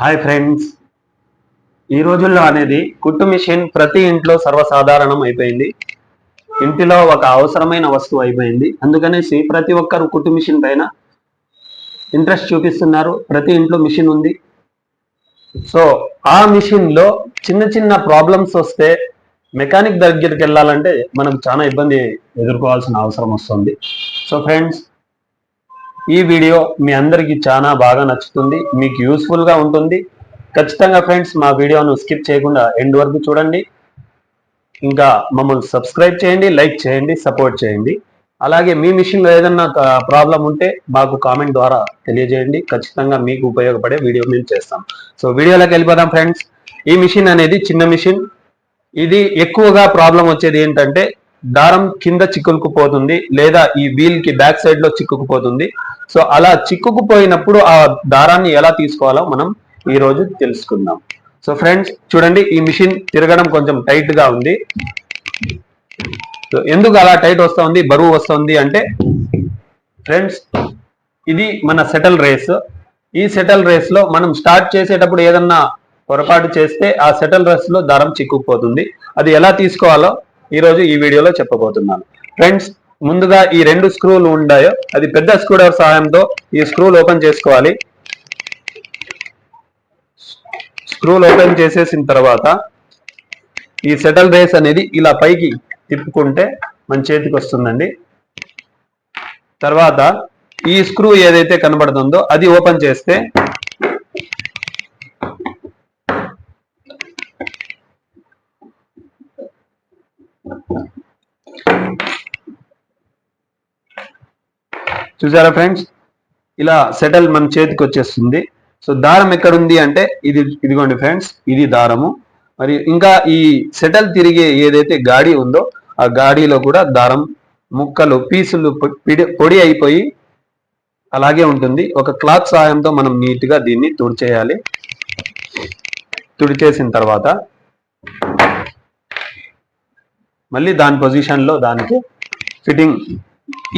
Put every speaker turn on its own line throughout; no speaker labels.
Hi friends, ఈ రోజుల్లో అనేది కుట్టు మిషన్ ప్రతి ఇంట్లో సర్వసాధారణం అయిపోయింది. ఇంటిలో ఒక అవసరమైన వస్తువు అయిపోయింది. అందుకనేసి ప్రతి ఒక్కరు కుట్టు మిషన్ పైన ఇంట్రెస్ట్ చూపిస్తున్నారు. ప్రతి ఇంట్లో మిషన్ ఉంది. సో ఆ మిషన్లో చిన్న చిన్న ప్రాబ్లమ్స్ వస్తే మెకానిక్ దగ్గరికి వెళ్ళాలంటే మనకు చాలా ఇబ్బంది ఎదుర్కోవాల్సిన అవసరం వస్తుంది. సో ఫ్రెండ్స్, ఈ వీడియో మీ అందరికీ చాలా బాగా నచ్చుతుంది, మీకు యూస్ఫుల్గా ఉంటుంది. ఖచ్చితంగా ఫ్రెండ్స్, మా వీడియోను స్కిప్ చేయకుండా ఎండ్ వరకు చూడండి. ఇంకా మమ్మల్ని సబ్స్క్రైబ్ చేయండి, లైక్ చేయండి, సపోర్ట్ చేయండి. అలాగే మీ మిషన్లో ఏదన్నా ప్రాబ్లం ఉంటే మాకు కామెంట్ ద్వారా తెలియజేయండి. ఖచ్చితంగా మీకు ఉపయోగపడే వీడియో మేము చేస్తాం. సో వీడియోలోకి వెళ్ళిపోదాం ఫ్రెండ్స్. ఈ మిషన్ అనేది చిన్న మిషన్. ఇది ఎక్కువగా ప్రాబ్లం వచ్చేది ఏంటంటే దారం కింద చిక్కుకుపోతుంది, లేదా ఈ వీల్ కి బ్యాక్ సైడ్ లో చిక్కుకుపోతుంది. సో అలా చిక్కుకుపోయినప్పుడు ఆ దారాన్ని ఎలా తీసుకోవాలో మనం ఈ రోజు తెలుసుకుందాం. సో ఫ్రెండ్స్ చూడండి, ఈ మిషన్ తిరగడం కొంచెం టైట్ గా ఉంది. సో ఎందుకు అలా టైట్ వస్తుంది, బరువు వస్తుంది అంటే ఫ్రెండ్స్, ఇది మన సెటిల్ రేస్. ఈ సెటిల్ రేస్ లో మనం స్టార్ట్ చేసేటప్పుడు ఏదన్నా పొరపాటు చేస్తే ఆ సెటిల్ రేస్ లో దారం చిక్కుకుపోతుంది. అది ఎలా తీసుకోవాలో ఈరోజు ఈ వీడియోలో చెప్పబోతున్నాను. ఫ్రెండ్స్, ముందుగా ఈ రెండు స్క్రూలు ఉన్నాయో అది పెద్ద స్క్రూ డ్రైవర్ సహాయంతో ఈ స్క్రూలు ఓపెన్ చేసుకోవాలి. స్క్రూలు ఓపెన్ చేసేసిన తర్వాత ఈ సెటిల్ రేస్ అనేది ఇలా పైకి తిప్పుకుంటే మన చేతికి వస్తుందండి. తర్వాత ఈ స్క్రూ ఏదైతే కనబడుతుందో అది ఓపెన్ చేస్తే చూసారా ఫ్రెండ్స్, ఇలా సెటిల్ మన చేతికి వచ్చేస్తుంది. సో దారం ఎక్కడుంది అంటే ఇదిగోండి ఫ్రెండ్స్, ఇది దారము. మరి ఇంకా ఈ సెటిల్ తిరిగే ఏదైతే గాడి ఉందో ఆ గాడిలో కూడా దారం ముక్కలు పీసులు పొడి అయిపోయి అలాగే ఉంటుంది. ఒక క్లాత్ సహాయంతో మనం నీట్గా దీన్ని తుడిచేయాలి. తుడిచేసిన తర్వాత మళ్ళీ దాని పొజిషన్లో దానికి ఫిట్టింగ్,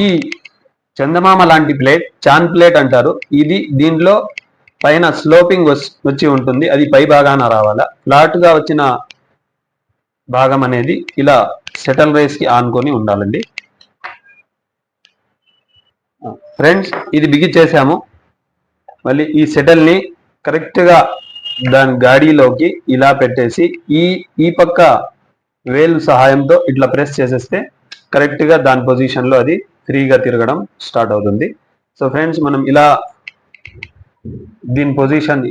ఈ చందమామ లాంటి ప్లేట్, చాన్ ప్లేట్ అంటారు. దీనిలో పైన స్లోపింగ్ వచ్చి ఉంటుంది, అది పై భాగాన రావాలా. ఫ్లాట్గా వచ్చిన భాగం అనేది ఇలా సెటిల్ రేస్ కి ఆనుకొని ఉండాలండి. ఫ్రెండ్స్, ఇది బిగించేసాము. మళ్ళీ ఈ సెటిల్ని కరెక్ట్గా దాని గాడిలోకి ఇలా పెట్టేసి ఈ పక్క వేలు సహాయంతో ఇట్లా ప్రెస్ చేసేస్తే కరెక్ట్గా దాని పొజిషన్లో అది ఫ్రీగా తిరగడం స్టార్ట్ అవుతుంది. సో ఫ్రెండ్స్, మనం ఇలా దీని పొజిషన్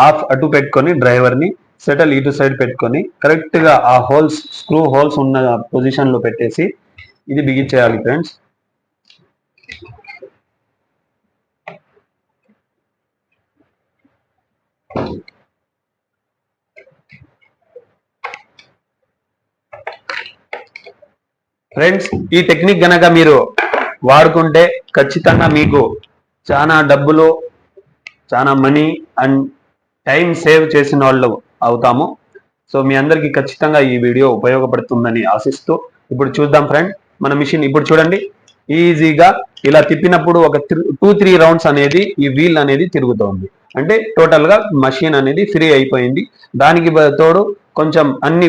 ఆఫ్ అటు పెట్టుకొని డ్రైవర్ని సెటిల్ ఇటు సైడ్ పెట్టుకొని కరెక్ట్గా ఆ హోల్స్, స్క్రూ హోల్స్ ఉన్న పొజిషన్లో పెట్టేసి ఇది బిగించేయాలి ఫ్రెండ్స్. ఫ్రెండ్స్, ఈ టెక్నిక్ గనక మీరు వాడుకుంటే ఖచ్చితంగా మీకు చాలా డబ్బులు, చాలా మనీ అండ్ టైం సేవ్ చేసిన వాళ్ళు అవుతాము. సో మీ అందరికీ ఖచ్చితంగా ఈ వీడియో ఉపయోగపడుతుందని ఆశిస్తూ ఇప్పుడు చూద్దాం ఫ్రెండ్. మన మిషన్ ఇప్పుడు చూడండి, ఈజీగా ఇలా తిప్పినప్పుడు ఒక 2-3 రౌండ్స్ అనేది ఈ వీల్ అనేది తిరుగుతోంది. అంటే టోటల్గా మషిన్ అనేది ఫ్రీ అయిపోయింది. దానికి తోడు కొంచెం అన్ని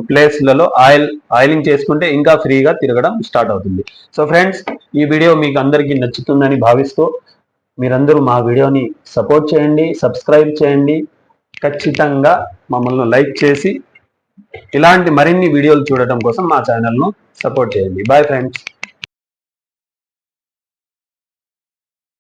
ప్లేస్లలో ఆయిలింగ్ చేసుకుంటే ఇంకా ఫ్రీగా తిరగడం స్టార్ట్ అవుతుంది. సో ఫ్రెండ్స్, ఈ వీడియో మీకు అందరికీ నచ్చుతుందని భావిస్తూ మీరందరూ మా వీడియోని సపోర్ట్ చేయండి, సబ్స్క్రైబ్ చేయండి. ఖచ్చితంగా మమ్మల్ని లైక్ చేసి ఇలాంటి మరిన్ని వీడియోలు చూడటం కోసం మా ఛానల్ను సపోర్ట్ చేయండి. Bye friends.